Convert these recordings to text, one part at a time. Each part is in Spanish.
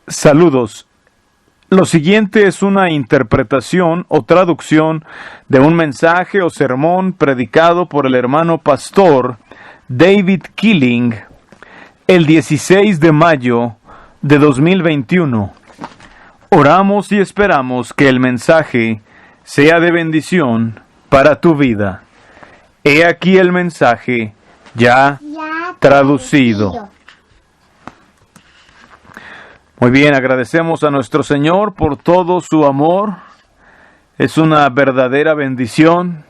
Saludos. Lo siguiente es una interpretación o traducción de un mensaje o sermón predicado por el hermano pastor David Killing el 16 de mayo de 2021. Oramos y esperamos que el mensaje sea de bendición para tu vida. He aquí el mensaje ya traducido. Muy bien, agradecemos a nuestro Señor por todo su amor. Es una verdadera bendición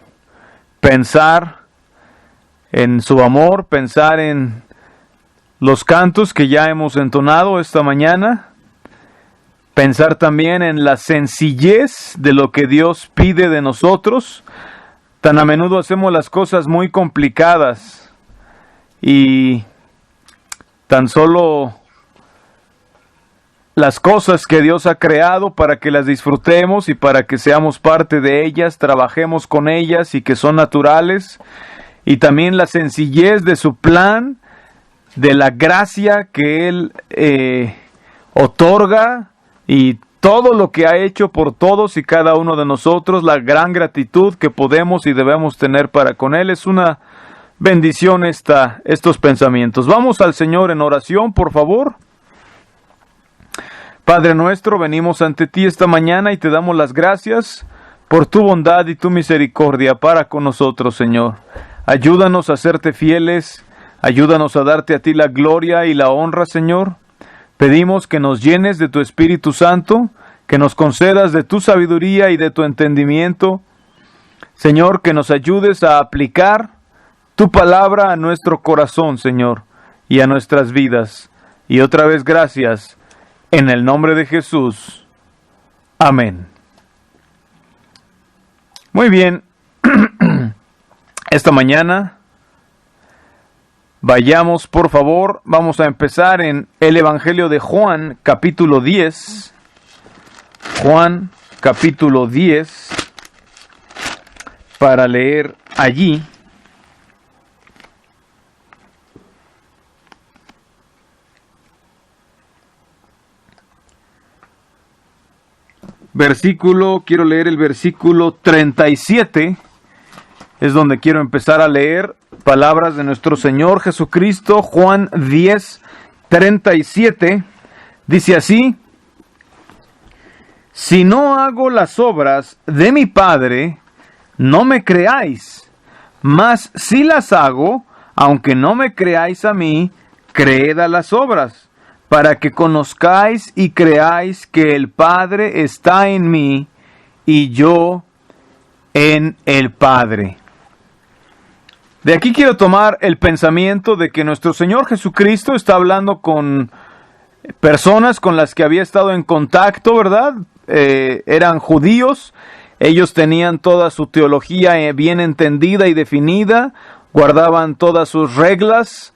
pensar en su amor, pensar en los cantos que ya hemos entonado esta mañana, pensar también en la sencillez de lo que Dios pide de nosotros. Tan a menudo hacemos las cosas muy complicadas y tan solo las cosas que Dios ha creado para que las disfrutemos y para que seamos parte de ellas, trabajemos con ellas y que son naturales, y también la sencillez de su plan, de la gracia que Él otorga y todo lo que ha hecho por todos y cada uno de nosotros, la gran gratitud que podemos y debemos tener para con Él. Es una bendición estos pensamientos. Vamos al Señor en oración, por favor. Padre nuestro, venimos ante ti esta mañana y te damos las gracias por tu bondad y tu misericordia para con nosotros, Señor. Ayúdanos a serte fieles, ayúdanos a darte a ti la gloria y la honra, Señor. Pedimos que nos llenes de tu Espíritu Santo, que nos concedas de tu sabiduría y de tu entendimiento. Señor, que nos ayudes a aplicar tu palabra a nuestro corazón, Señor, y a nuestras vidas. Y otra vez gracias. En el nombre de Jesús. Amén. Muy bien. Esta mañana, vayamos por favor, vamos a empezar en el Evangelio de Juan, capítulo 10. Juan, capítulo 10, para leer allí. Quiero leer el versículo 37, es donde quiero empezar a leer palabras de nuestro Señor Jesucristo. Juan 10, 37, dice así: Si no hago las obras de mi Padre, no me creáis, mas si las hago, aunque no me creáis a mí, creed a las obras, para que conozcáis y creáis que el Padre está en mí y yo en el Padre. De aquí quiero tomar el pensamiento de que nuestro Señor Jesucristo está hablando con personas con las que había estado en contacto, ¿verdad? Eran judíos, ellos tenían toda su teología bien entendida y definida, guardaban todas sus reglas,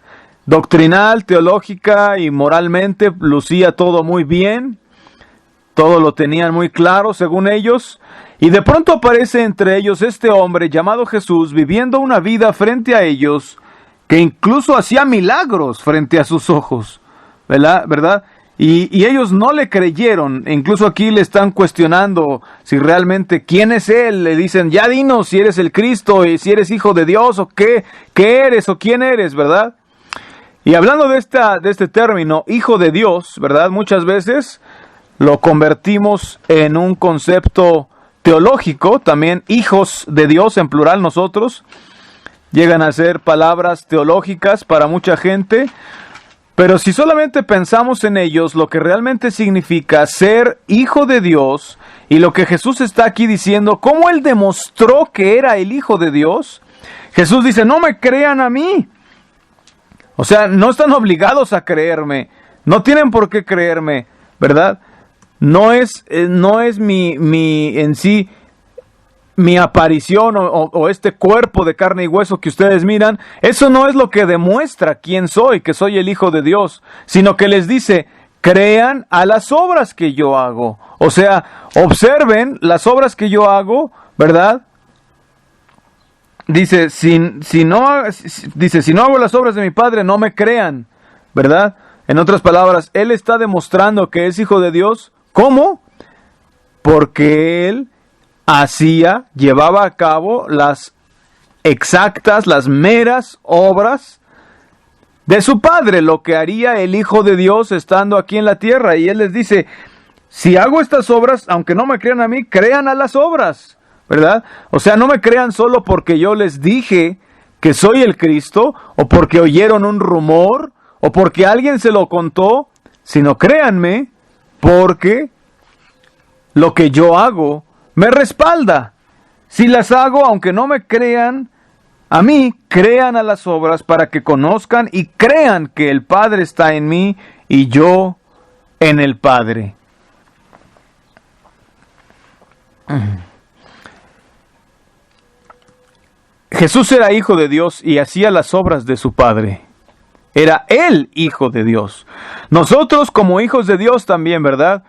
doctrinal, teológica y moralmente lucía todo muy bien, todo lo tenían muy claro según ellos, y de pronto aparece entre ellos este hombre llamado Jesús viviendo una vida frente a ellos que incluso hacía milagros frente a sus ojos, ¿verdad? Y ellos no le creyeron, incluso aquí le están cuestionando si realmente quién es él, le dicen ya dinos si eres el Cristo y si eres hijo de Dios o qué eres o quién eres, ¿verdad? Y hablando de este término, hijo de Dios, ¿verdad? Muchas veces lo convertimos en un concepto teológico, también hijos de Dios en plural nosotros, llegan a ser palabras teológicas para mucha gente, pero si solamente pensamos en ellos, lo que realmente significa ser hijo de Dios, y lo que Jesús está aquí diciendo, cómo Él demostró que era el Hijo de Dios, Jesús dice, no me crean a mí. O sea, no están obligados a creerme. No tienen por qué creerme, ¿verdad? No es en sí mi aparición o este cuerpo de carne y hueso que ustedes miran. Eso no es lo que demuestra quién soy, que soy el Hijo de Dios, sino que les dice, crean a las obras que yo hago. O sea, observen las obras que yo hago, ¿verdad? Dice, si no hago las obras de mi Padre, no me crean, ¿verdad? En otras palabras, Él está demostrando que es Hijo de Dios. ¿Cómo? Porque Él llevaba a cabo las exactas, las meras obras de su Padre, lo que haría el Hijo de Dios estando aquí en la tierra. Y Él les dice, si hago estas obras, aunque no me crean a mí, crean a las obras, ¿verdad? O sea, no me crean solo porque yo les dije que soy el Cristo, o porque oyeron un rumor, o porque alguien se lo contó, sino créanme porque lo que yo hago me respalda. Si las hago, aunque no me crean a mí, crean a las obras para que conozcan y crean que el Padre está en mí y yo en el Padre. Jesús era Hijo de Dios y hacía las obras de su Padre. Era Él Hijo de Dios. Nosotros como hijos de Dios también, ¿verdad?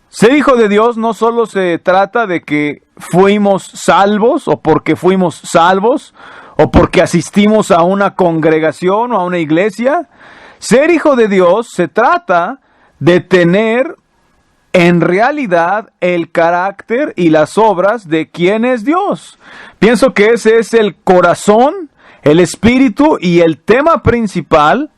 Ser hijo de Dios no solo se trata de que fuimos salvos o porque fuimos salvos o porque asistimos a una congregación o a una iglesia. Ser hijo de Dios se trata de tener en realidad el carácter y las obras de quién es Dios. Pienso que ese es el corazón, el espíritu y el tema principal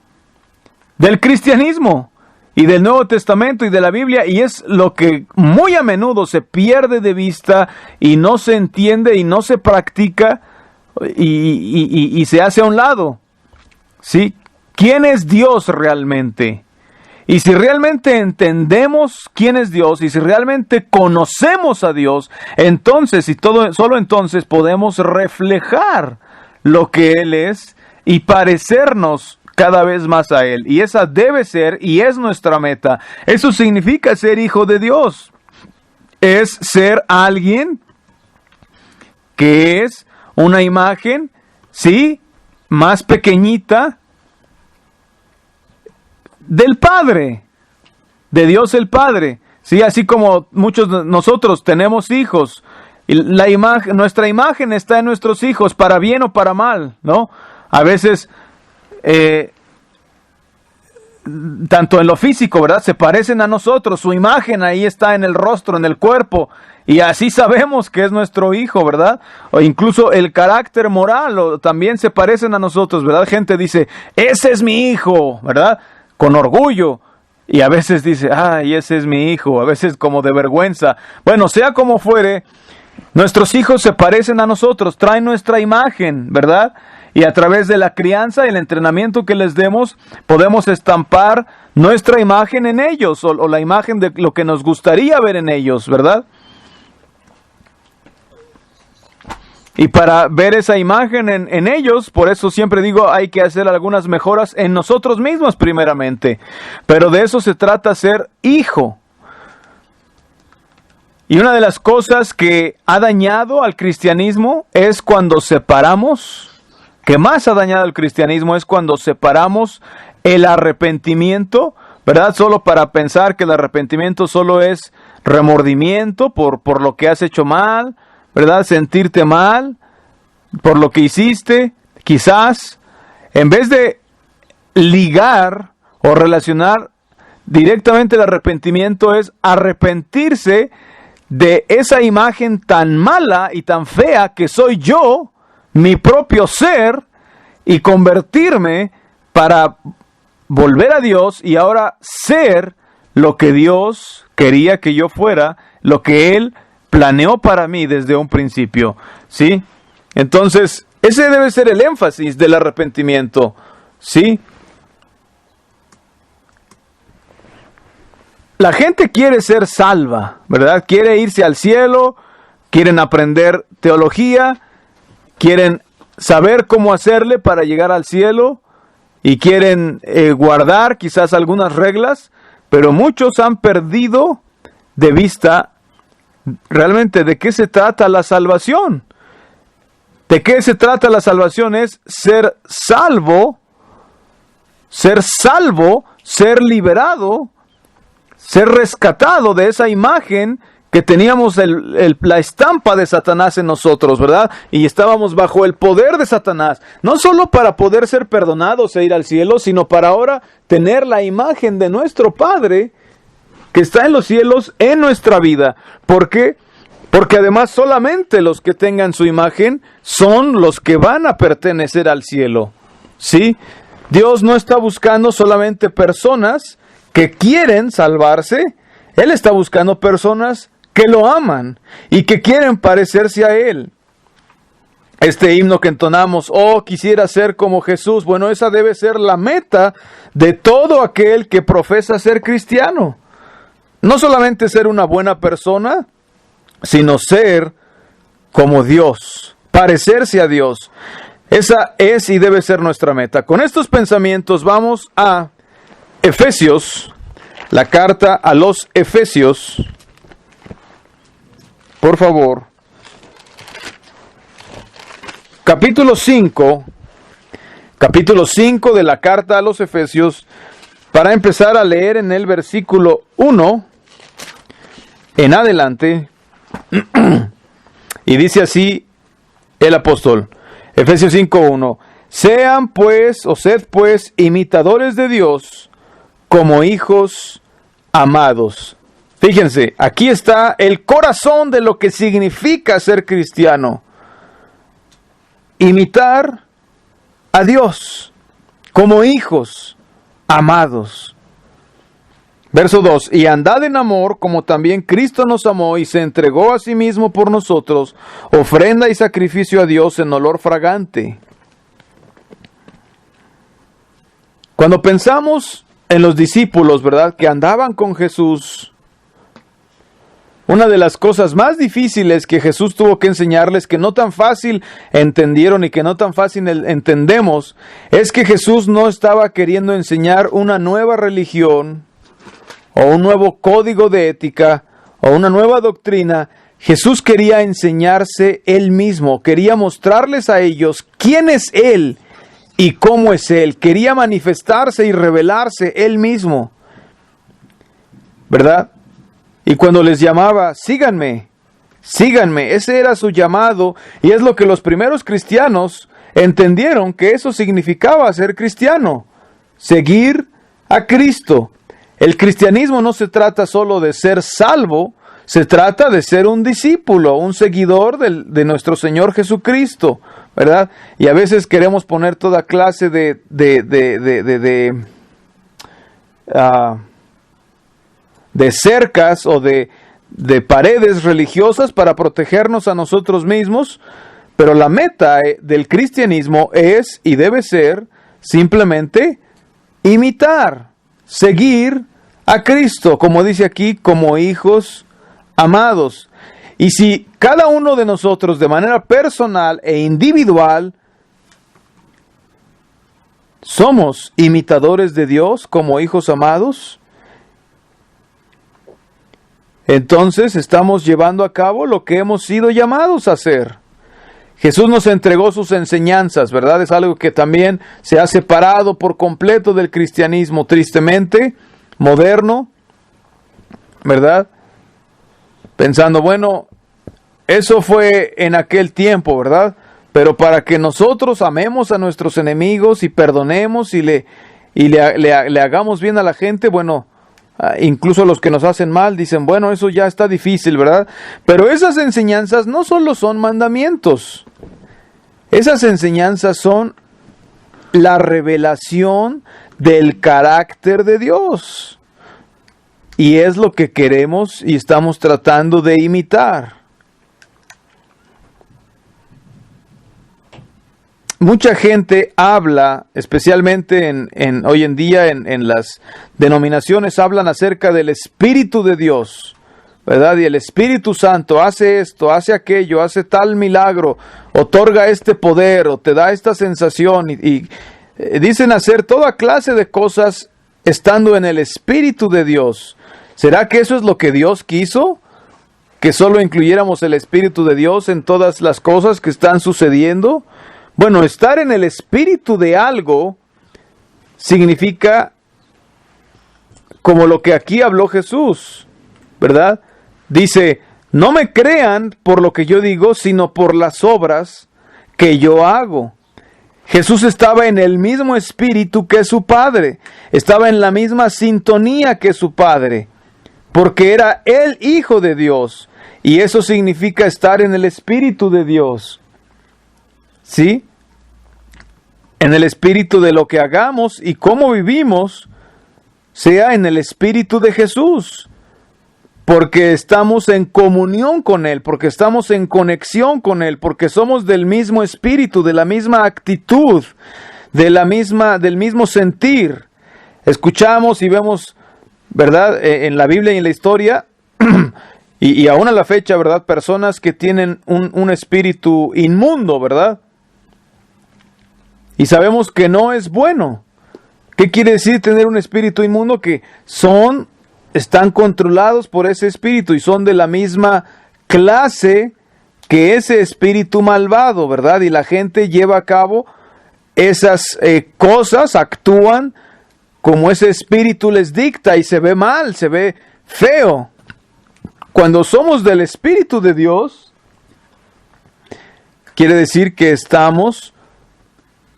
del cristianismo y del Nuevo Testamento y de la Biblia, y es lo que muy a menudo se pierde de vista y no se entiende y no se practica y se hace a un lado. ¿Sí? ¿Quién es Dios realmente? Y si realmente entendemos quién es Dios y si realmente conocemos a Dios, entonces solo entonces podemos reflejar lo que Él es y parecernos cada vez más a Él. Y esa debe ser y es nuestra meta. Eso significa ser hijo de Dios. Es ser alguien que es una imagen, sí, más pequeñita del Padre, de Dios el Padre. Sí, así como muchos de nosotros tenemos hijos. Y nuestra imagen está en nuestros hijos, para bien o para mal, ¿no? A veces tanto en lo físico, ¿verdad? Se parecen a nosotros, su imagen ahí está en el rostro, en el cuerpo, y así sabemos que es nuestro hijo, ¿verdad? O incluso el carácter moral también se parecen a nosotros, ¿verdad? Gente dice, ese es mi hijo, ¿verdad? Con orgullo, y a veces dice, ay, ese es mi hijo, a veces como de vergüenza. Bueno, sea como fuere, nuestros hijos se parecen a nosotros, traen nuestra imagen, ¿verdad? Y a través de la crianza y el entrenamiento que les demos, podemos estampar nuestra imagen en ellos, o la imagen de lo que nos gustaría ver en ellos, ¿verdad? Y para ver esa imagen en ellos, por eso siempre digo, hay que hacer algunas mejoras en nosotros mismos primeramente. Pero de eso se trata ser hijo. Y una de las cosas que ha dañado al cristianismo es cuando separamos, que más ha dañado al cristianismo es cuando separamos el arrepentimiento, ¿verdad? Solo para pensar que el arrepentimiento solo es remordimiento por lo que has hecho mal, ¿verdad? Sentirte mal por lo que hiciste, quizás, en vez de ligar o relacionar directamente el arrepentimiento, es arrepentirse de esa imagen tan mala y tan fea que soy yo, mi propio ser, y convertirme para volver a Dios y ahora ser lo que Dios quería que yo fuera, lo que Él planeó para mí desde un principio, ¿sí? Entonces, ese debe ser el énfasis del arrepentimiento, ¿sí? La gente quiere ser salva, ¿verdad? Quiere irse al cielo, quieren aprender teología, quieren saber cómo hacerle para llegar al cielo, y quieren guardar quizás algunas reglas, pero muchos han perdido de vista realmente de qué se trata la salvación. ¿De qué se trata la salvación? Es ser salvo, ser liberado, ser rescatado de esa imagen que teníamos la estampa de Satanás en nosotros, ¿verdad? Y estábamos bajo el poder de Satanás, no solo para poder ser perdonados e ir al cielo, sino para ahora tener la imagen de nuestro Padre que está en los cielos en nuestra vida. ¿Por qué? Porque además solamente los que tengan su imagen son los que van a pertenecer al cielo, ¿sí? Dios no está buscando solamente personas que quieren salvarse, Él está buscando personas que lo aman y que quieren parecerse a Él. Este himno que entonamos, oh, quisiera ser como Jesús, bueno, esa debe ser la meta de todo aquel que profesa ser cristiano. No solamente ser una buena persona, sino ser como Dios, parecerse a Dios. Esa es y debe ser nuestra meta. Con estos pensamientos vamos a Efesios, la carta a los Efesios. Por favor. Capítulo 5 de la carta a los Efesios, para empezar a leer en el versículo 1 en adelante. Y dice así el apóstol, Efesios 5:1: sean pues, o sed pues, imitadores de Dios como hijos amados. Fíjense, aquí está el corazón de lo que significa ser cristiano. Imitar a Dios como hijos amados. Verso 2: y andad en amor como también Cristo nos amó y se entregó a sí mismo por nosotros, ofrenda y sacrificio a Dios en olor fragante. Cuando pensamos en los discípulos, ¿verdad?, que andaban con Jesús, una de las cosas más difíciles que Jesús tuvo que enseñarles, que no tan fácil entendieron y que no tan fácil entendemos, es que Jesús no estaba queriendo enseñar una nueva religión o un nuevo código de ética o una nueva doctrina. Jesús quería enseñarse Él mismo, quería mostrarles a ellos quién es Él y cómo es Él. Quería manifestarse y revelarse Él mismo, ¿verdad? Y cuando les llamaba, síganme, ese era su llamado, y es lo que los primeros cristianos entendieron que eso significaba ser cristiano, seguir a Cristo. El cristianismo no se trata solo de ser salvo, se trata de ser un discípulo, un seguidor de nuestro Señor Jesucristo, ¿verdad? Y a veces queremos poner toda clase de cercas o de paredes religiosas para protegernos a nosotros mismos, pero la meta del cristianismo es y debe ser simplemente imitar, seguir a Cristo, como dice aquí, como hijos amados. Y si cada uno de nosotros de manera personal e individual somos imitadores de Dios como hijos amados, entonces estamos llevando a cabo lo que hemos sido llamados a hacer. Jesús nos entregó sus enseñanzas, ¿verdad? Es algo que también se ha separado por completo del cristianismo, tristemente, moderno, ¿verdad? Pensando, bueno, eso fue en aquel tiempo, ¿verdad? Pero para que nosotros amemos a nuestros enemigos y perdonemos y le hagamos bien a la gente, bueno, incluso los que nos hacen mal dicen, bueno, eso ya está difícil, ¿verdad? Pero esas enseñanzas no solo son mandamientos. Esas enseñanzas son la revelación del carácter de Dios. Y es lo que queremos y estamos tratando de imitar. Mucha gente habla, especialmente hoy en día en las denominaciones, hablan acerca del Espíritu de Dios, ¿verdad? Y el Espíritu Santo hace esto, hace aquello, hace tal milagro, otorga este poder o te da esta sensación. Y Dicen hacer toda clase de cosas estando en el Espíritu de Dios. ¿Será que eso es lo que Dios quiso? ¿Que solo incluyéramos el Espíritu de Dios en todas las cosas que están sucediendo? Bueno, estar en el Espíritu de algo significa como lo que aquí habló Jesús, ¿verdad? Dice, no me crean por lo que yo digo, sino por las obras que yo hago. Jesús estaba en el mismo espíritu que su Padre, estaba en la misma sintonía que su Padre, porque era el Hijo de Dios, y eso significa estar en el Espíritu de Dios, ¿sí? En el espíritu de lo que hagamos y cómo vivimos, sea en el Espíritu de Jesús, porque estamos en comunión con Él, porque estamos en conexión con Él, porque somos del mismo espíritu, de la misma actitud, del mismo sentir. Escuchamos y vemos, ¿verdad? En la Biblia y en la historia, y aún a la fecha, ¿verdad? Personas que tienen un espíritu inmundo, ¿verdad? Y sabemos que no es bueno. ¿Qué quiere decir tener un espíritu inmundo? Que están controlados por ese espíritu y son de la misma clase que ese espíritu malvado, ¿verdad? Y la gente lleva a cabo esas cosas, actúan como ese espíritu les dicta y se ve mal, se ve feo. Cuando somos del Espíritu de Dios, quiere decir que estamos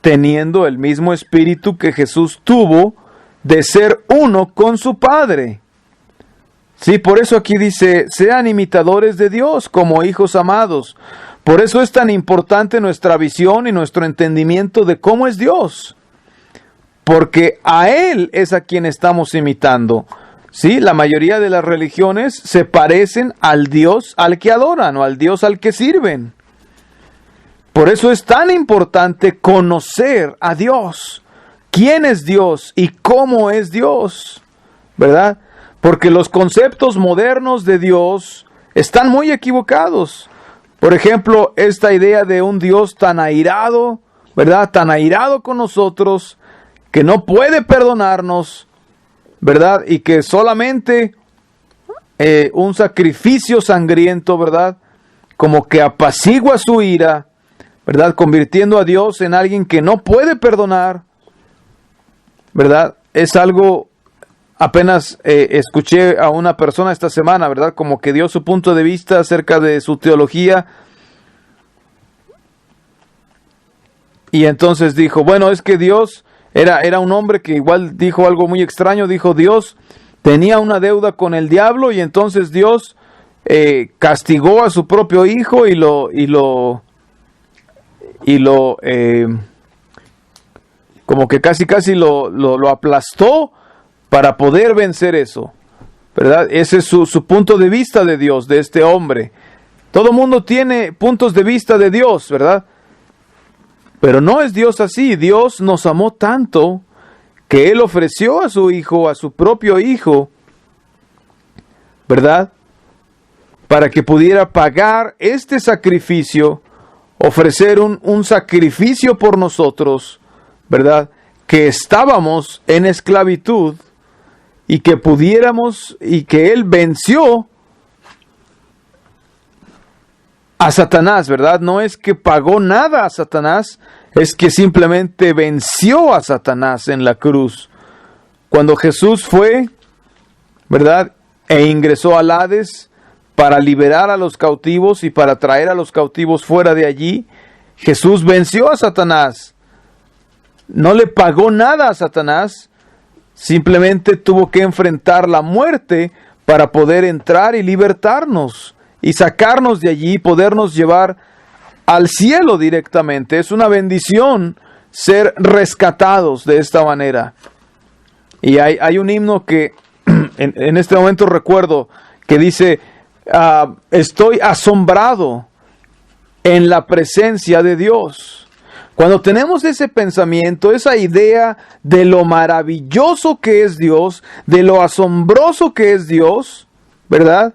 teniendo el mismo espíritu que Jesús tuvo de ser uno con su Padre. Sí, por eso aquí dice, sean imitadores de Dios como hijos amados. Por eso es tan importante nuestra visión y nuestro entendimiento de cómo es Dios. Porque a Él es a quien estamos imitando. Sí, la mayoría de las religiones se parecen al Dios al que adoran o al Dios al que sirven. Por eso es tan importante conocer a Dios, quién es Dios y cómo es Dios, ¿verdad? Porque los conceptos modernos de Dios están muy equivocados. Por ejemplo, esta idea de un Dios tan airado, ¿verdad? Tan airado con nosotros, que no puede perdonarnos, ¿verdad? Y que solamente un sacrificio sangriento, ¿verdad? Como que apacigua su ira, ¿verdad? Convirtiendo a Dios en alguien que no puede perdonar, ¿verdad? Es algo, apenas escuché a una persona esta semana, ¿verdad? Como que dio su punto de vista acerca de su teología. Y entonces dijo, bueno, es que Dios era un hombre que igual dijo algo muy extraño. Dijo, Dios tenía una deuda con el diablo y entonces Dios castigó a su propio hijo y lo como que casi lo aplastó para poder vencer eso, ¿verdad? Ese es su punto de vista de Dios, de este hombre. Todo mundo tiene puntos de vista de Dios, ¿verdad? Pero no es Dios así. Dios nos amó tanto que Él ofreció a su hijo, a su propio hijo, ¿verdad? Para que pudiera pagar este sacrificio, ofrecer un sacrificio por nosotros, ¿verdad? Que estábamos en esclavitud y que pudiéramos, y que Él venció a Satanás, ¿verdad? No es que pagó nada a Satanás, es que simplemente venció a Satanás en la cruz. Cuando Jesús fue, ¿verdad? E ingresó al Hades para liberar a los cautivos y para traer a los cautivos fuera de allí, Jesús venció a Satanás. No le pagó nada a Satanás, simplemente tuvo que enfrentar la muerte para poder entrar y libertarnos y sacarnos de allí y podernos llevar al cielo directamente. Es una bendición ser rescatados de esta manera. Y hay un himno que en este momento recuerdo que dice, estoy asombrado en la presencia de Dios. Cuando tenemos ese pensamiento, esa idea de lo maravilloso que es Dios, de lo asombroso que es Dios, ¿verdad?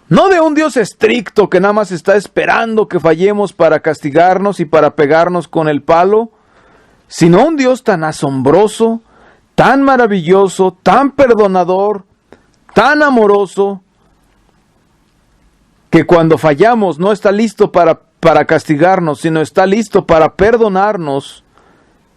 No de un Dios estricto que nada más está esperando que fallemos para castigarnos y para pegarnos con el palo, sino un Dios tan asombroso, tan maravilloso, tan perdonador, tan amoroso, que cuando fallamos no está listo para castigarnos, sino está listo para perdonarnos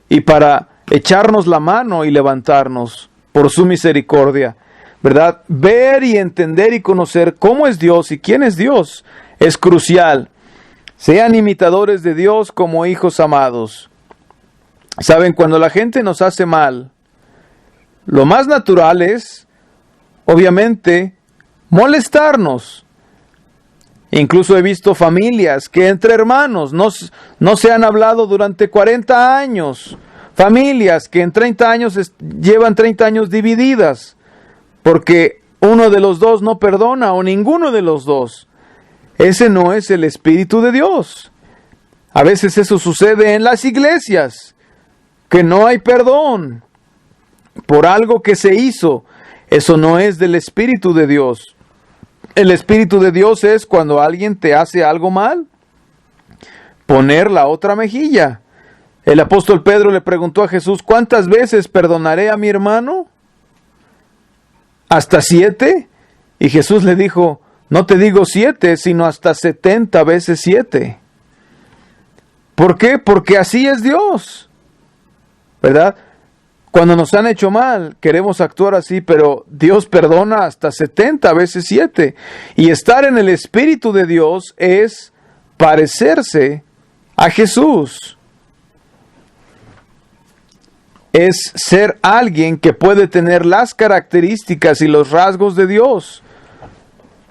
y para echarnos la mano y levantarnos por su misericordia, ¿verdad? Ver y entender y conocer cómo es Dios y quién es Dios es crucial. Sean imitadores de Dios como hijos amados. Saben, cuando la gente nos hace mal, lo más natural es, obviamente, molestarnos. Incluso he visto familias que entre hermanos no se han hablado durante 40 años. Familias que en 30 años llevan 30 años divididas porque uno de los dos no perdona o ninguno de los dos. Ese no es el Espíritu de Dios. A veces eso sucede en las iglesias, que no hay perdón por algo que se hizo. Eso no es del Espíritu de Dios. El Espíritu de Dios es cuando alguien te hace algo mal, poner la otra mejilla. El apóstol Pedro le preguntó a Jesús, ¿cuántas veces perdonaré a mi hermano? ¿Hasta 7? Y Jesús le dijo, no te digo 7, sino hasta 70 veces 7. ¿Por qué? Porque así es Dios, ¿verdad? Cuando nos han hecho mal, queremos actuar así, pero Dios perdona hasta 70 veces 7. Y estar en el Espíritu de Dios es parecerse a Jesús. Es ser alguien que puede tener las características y los rasgos de Dios,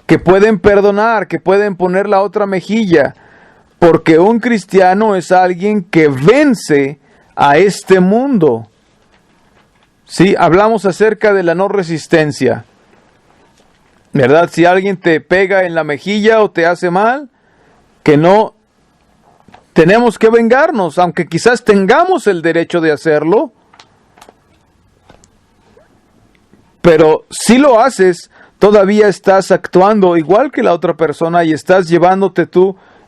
que pueden perdonar, que pueden poner la otra mejilla, porque un cristiano es alguien que vence a este mundo. Sí, hablamos acerca de la no resistencia, ¿verdad? Si alguien te pega en la mejilla o te hace mal, que no tenemos que vengarnos, aunque quizás tengamos el derecho de hacerlo, pero si lo haces, todavía estás actuando igual que la otra persona y estás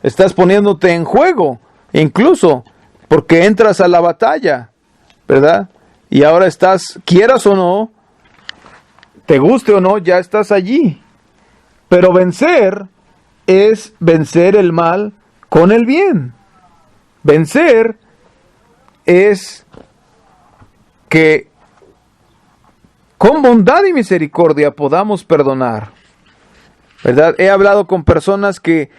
estás poniéndote en juego, incluso porque entras a la batalla, ¿verdad? Y ahora estás, quieras o no, te guste o no, ya estás allí. Pero vencer es vencer el mal con el bien. Vencer es que con bondad y misericordia podamos perdonar, ¿verdad? He hablado con personas que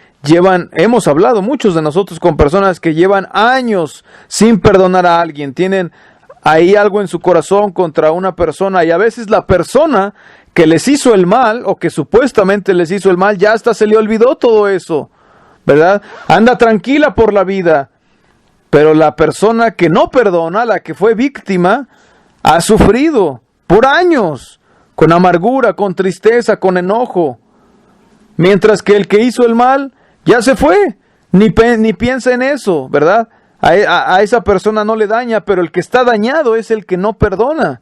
hemos hablado muchos de nosotros con personas que llevan años sin perdonar a alguien, tienen ahí algo en su corazón contra una persona y a veces la persona que les hizo el mal o que supuestamente les hizo el mal ya hasta se le olvidó todo eso, ¿verdad? Anda tranquila por la vida, pero la persona que no perdona, la que fue víctima, ha sufrido por años, con amargura, con tristeza, con enojo, mientras que el que hizo el mal ya se fue, ni piensa en eso, ¿verdad? A esa persona no le daña, pero el que está dañado es el que no perdona.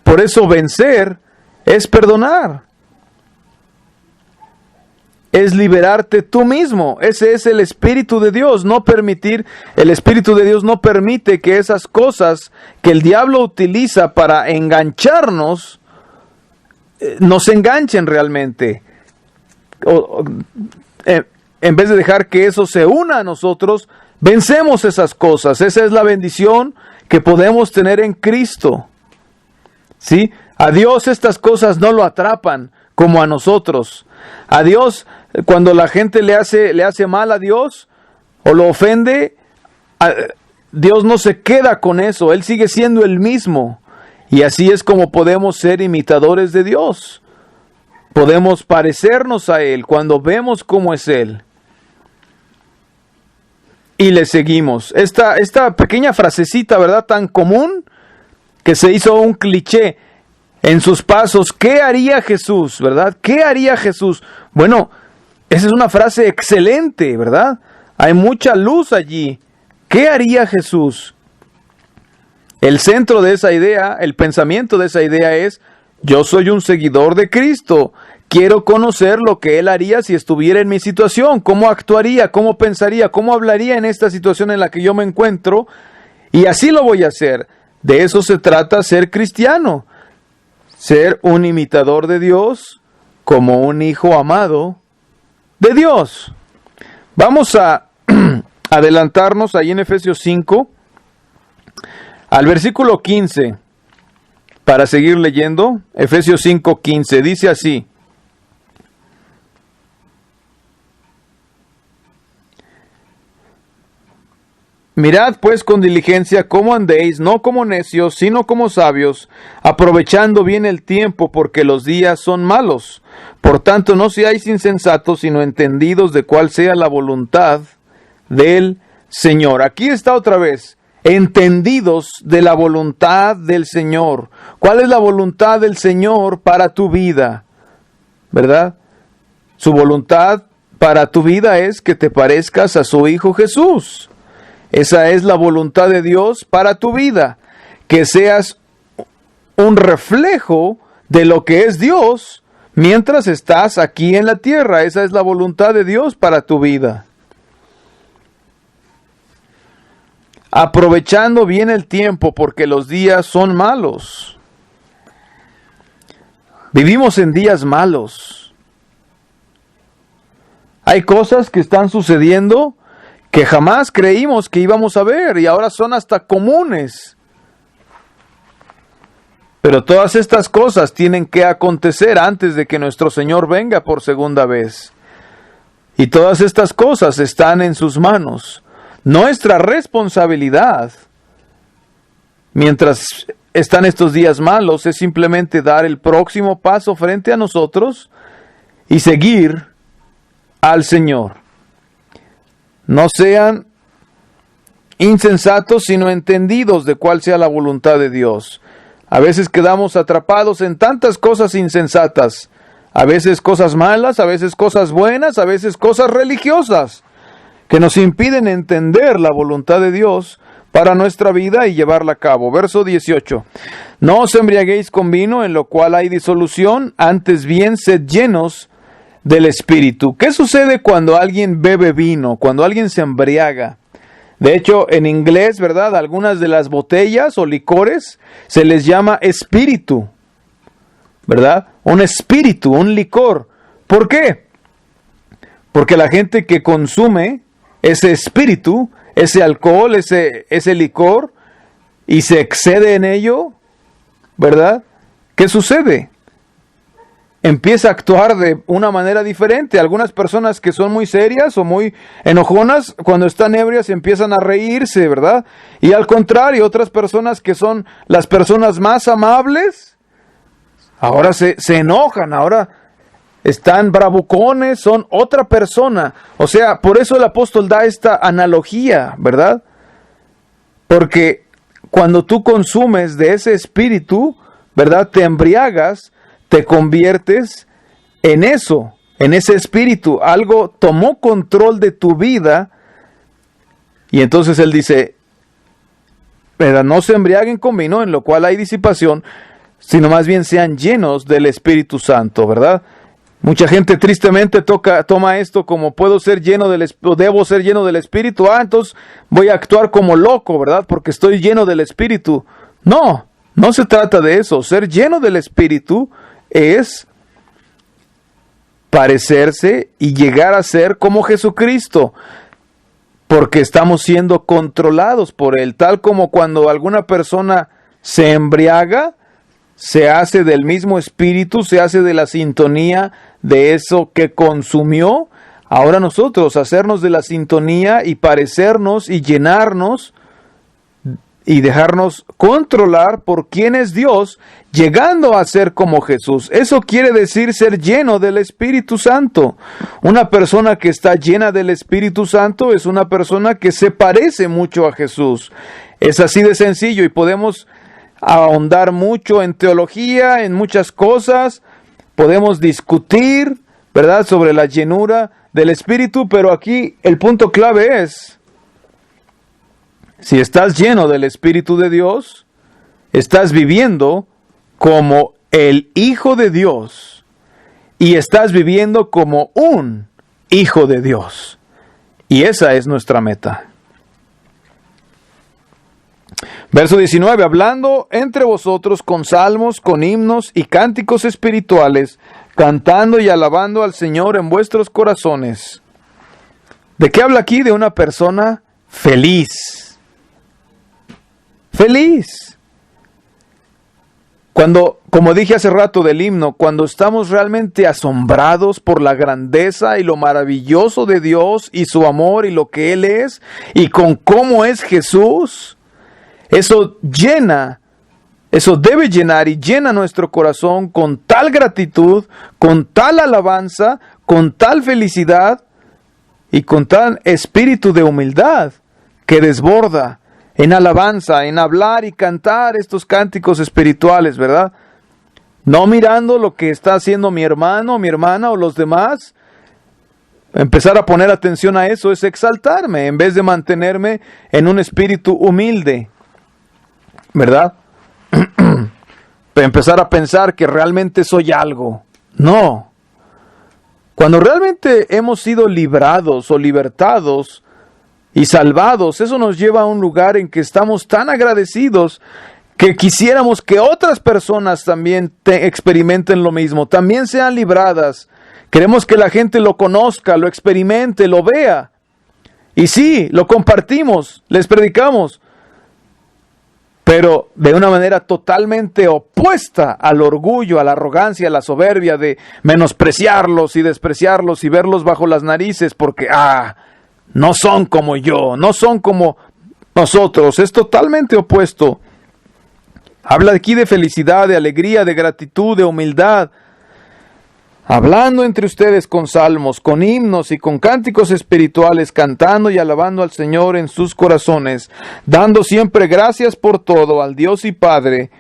Por eso vencer es perdonar. Es liberarte tú mismo. Ese es el Espíritu de Dios. El Espíritu de Dios no permite que esas cosas que el diablo utiliza para engancharnos, nos enganchen realmente. En vez de dejar que eso se una a nosotros, vencemos esas cosas. Esa es la bendición que podemos tener en Cristo. ¿Sí? A Dios estas cosas no lo atrapan como a nosotros. A Dios, cuando la gente le hace mal a Dios o lo ofende, Dios no se queda con eso. Él sigue siendo el mismo. Y así es como podemos ser imitadores de Dios. Podemos parecernos a Él cuando vemos cómo es Él. Y le seguimos. Esta pequeña frasecita, ¿verdad? Tan común que se hizo un cliché en sus pasos. ¿Qué haría Jesús? ¿Verdad? ¿Qué haría Jesús? Bueno, esa es una frase excelente, ¿verdad? Hay mucha luz allí. ¿Qué haría Jesús? El centro de esa idea, el pensamiento de esa idea es: yo soy un seguidor de Cristo. Quiero conocer lo que Él haría si estuviera en mi situación, cómo actuaría, cómo pensaría, cómo hablaría en esta situación en la que yo me encuentro. Y así lo voy a hacer. De eso se trata ser cristiano. Ser un imitador de Dios como un hijo amado de Dios. Vamos a adelantarnos ahí en Efesios 5 al versículo 15 para seguir leyendo. Efesios 5:15 dice así: mirad pues con diligencia cómo andéis, no como necios, sino como sabios, aprovechando bien el tiempo, porque los días son malos. Por tanto, no seáis insensatos, sino entendidos de cuál sea la voluntad del Señor. Aquí está otra vez, entendidos de la voluntad del Señor. ¿Cuál es la voluntad del Señor para tu vida? ¿Verdad? Su voluntad para tu vida es que te parezcas a su Hijo Jesús. Esa es la voluntad de Dios para tu vida, que seas un reflejo de lo que es Dios mientras estás aquí en la tierra. Esa es la voluntad de Dios para tu vida. Aprovechando bien el tiempo, porque los días son malos. Vivimos en días malos. Hay cosas que están sucediendo que jamás creímos que íbamos a ver y ahora son hasta comunes. Pero todas estas cosas tienen que acontecer antes de que nuestro Señor venga por segunda vez. Y todas estas cosas están en sus manos. Nuestra responsabilidad, mientras están estos días malos, es simplemente dar el próximo paso frente a nosotros y seguir al Señor. No sean insensatos, sino entendidos de cuál sea la voluntad de Dios. A veces quedamos atrapados en tantas cosas insensatas. A veces cosas malas, a veces cosas buenas, a veces cosas religiosas, que nos impiden entender la voluntad de Dios para nuestra vida y llevarla a cabo. Verso 18. No os embriaguéis con vino, en lo cual hay disolución, antes bien sed llenos del Espíritu. ¿Qué sucede cuando alguien bebe vino? Cuando alguien se embriaga. De hecho, en inglés, ¿verdad? Algunas de las botellas o licores se les llama espíritu, ¿verdad? Un espíritu, un licor. ¿Por qué? Porque la gente que consume ese espíritu, ese alcohol, ese licor, y se excede en ello, ¿verdad? ¿Qué sucede? Empieza a actuar de una manera diferente. Algunas personas que son muy serias o muy enojonas, cuando están ebrias empiezan a reírse, ¿verdad? Y al contrario, otras personas que son las personas más amables, ahora se enojan, ahora están bravucones, son otra persona. O sea, por eso el apóstol da esta analogía, ¿verdad? Porque cuando tú consumes de ese espíritu, ¿verdad? Te embriagas, te conviertes en eso, en ese espíritu. Algo tomó control de tu vida. Y entonces él dice, ¿verdad? No se embriaguen con vino, en lo cual hay disipación, sino más bien sean llenos del Espíritu Santo, ¿verdad? Mucha gente tristemente toma esto como debo ser lleno del Espíritu. Entonces voy a actuar como loco, ¿verdad? Porque estoy lleno del Espíritu. No, no se trata de eso. Ser lleno del Espíritu es parecerse y llegar a ser como Jesucristo, porque estamos siendo controlados por Él, tal como cuando alguna persona se embriaga, se hace del mismo espíritu, se hace de la sintonía de eso que consumió. Ahora nosotros hacernos de la sintonía y parecernos y llenarnos y dejarnos controlar por quién es Dios, llegando a ser como Jesús. Eso quiere decir ser lleno del Espíritu Santo. Una persona que está llena del Espíritu Santo es una persona que se parece mucho a Jesús. Es así de sencillo y podemos ahondar mucho en teología, en muchas cosas. Podemos discutir, ¿verdad?, sobre la llenura del Espíritu, pero aquí el punto clave es: si estás lleno del Espíritu de Dios, estás viviendo como el Hijo de Dios y estás viviendo como un Hijo de Dios. Y esa es nuestra meta. Verso 19, hablando entre vosotros con salmos, con himnos y cánticos espirituales, cantando y alabando al Señor en vuestros corazones. ¿De qué habla aquí? De una persona feliz. Feliz. Cuando, como dije hace rato del himno, cuando estamos realmente asombrados por la grandeza y lo maravilloso de Dios y su amor y lo que Él es y con cómo es Jesús, eso llena, eso debe llenar y llena nuestro corazón con tal gratitud, con tal alabanza, con tal felicidad y con tal espíritu de humildad que desborda en alabanza, en hablar y cantar estos cánticos espirituales, ¿verdad? No mirando lo que está haciendo mi hermano, mi hermana o los demás. Empezar a poner atención a eso es exaltarme en vez de mantenerme en un espíritu humilde, ¿verdad? Empezar a pensar que realmente soy algo. No. Cuando realmente hemos sido librados o libertados y salvados, eso nos lleva a un lugar en que estamos tan agradecidos que quisiéramos que otras personas también experimenten lo mismo, también sean libradas. Queremos que la gente lo conozca, lo experimente, lo vea. Y sí, lo compartimos, les predicamos, pero de una manera totalmente opuesta al orgullo, a la arrogancia, a la soberbia de menospreciarlos y despreciarlos y verlos bajo las narices porque, no son como yo, no son como nosotros. Es totalmente opuesto. Habla aquí de felicidad, de alegría, de gratitud, de humildad. Hablando entre ustedes con salmos, con himnos y con cánticos espirituales, cantando y alabando al Señor en sus corazones, dando siempre gracias por todo al Dios y Padre,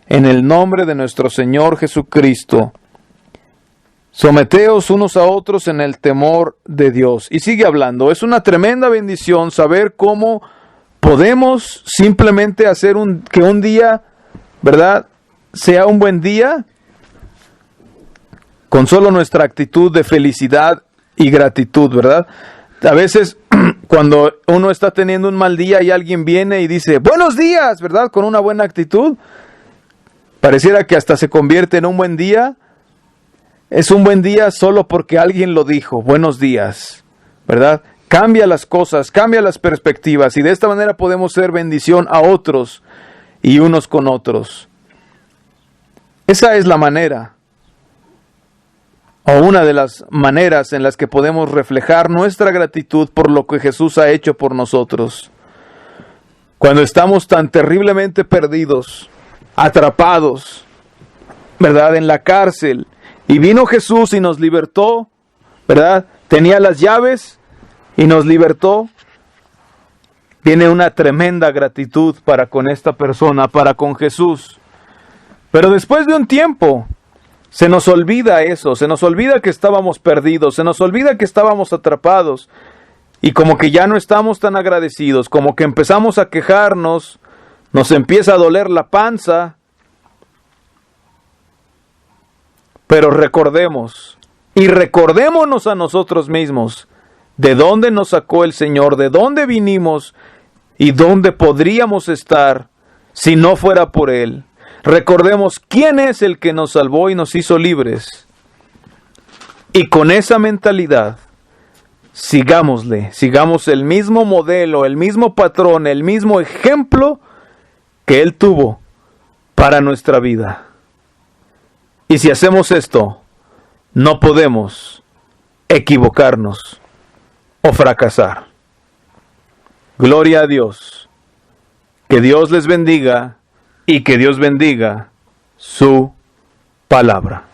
en el nombre de nuestro Señor Jesucristo. Someteos unos a otros en el temor de Dios. Y sigue hablando. Es una tremenda bendición saber cómo podemos simplemente hacer que un día, ¿verdad?, sea un buen día con solo nuestra actitud de felicidad y gratitud, ¿verdad? A veces cuando uno está teniendo un mal día y alguien viene y dice, buenos días, ¿verdad?, con una buena actitud, pareciera que hasta se convierte en un buen día. Es un buen día solo porque alguien lo dijo, buenos días, ¿verdad? Cambia las cosas, cambia las perspectivas y de esta manera podemos ser bendición a otros y unos con otros. Esa es la manera, o una de las maneras en las que podemos reflejar nuestra gratitud por lo que Jesús ha hecho por nosotros. Cuando estamos tan terriblemente perdidos, atrapados, ¿verdad?, en la cárcel, y vino Jesús y nos libertó, ¿verdad? Tenía las llaves y nos libertó. Tiene una tremenda gratitud para con esta persona, para con Jesús. Pero después de un tiempo, se nos olvida eso, se nos olvida que estábamos perdidos, se nos olvida que estábamos atrapados. Y como que ya no estamos tan agradecidos, como que empezamos a quejarnos, nos empieza a doler la panza. Pero recordemos, y recordémonos a nosotros mismos, de dónde nos sacó el Señor, de dónde vinimos y dónde podríamos estar si no fuera por Él. Recordemos quién es el que nos salvó y nos hizo libres. Y con esa mentalidad, sigámosle, sigamos el mismo modelo, el mismo patrón, el mismo ejemplo que Él tuvo para nuestra vida. Y si hacemos esto, no podemos equivocarnos o fracasar. Gloria a Dios. Que Dios les bendiga y que Dios bendiga su palabra.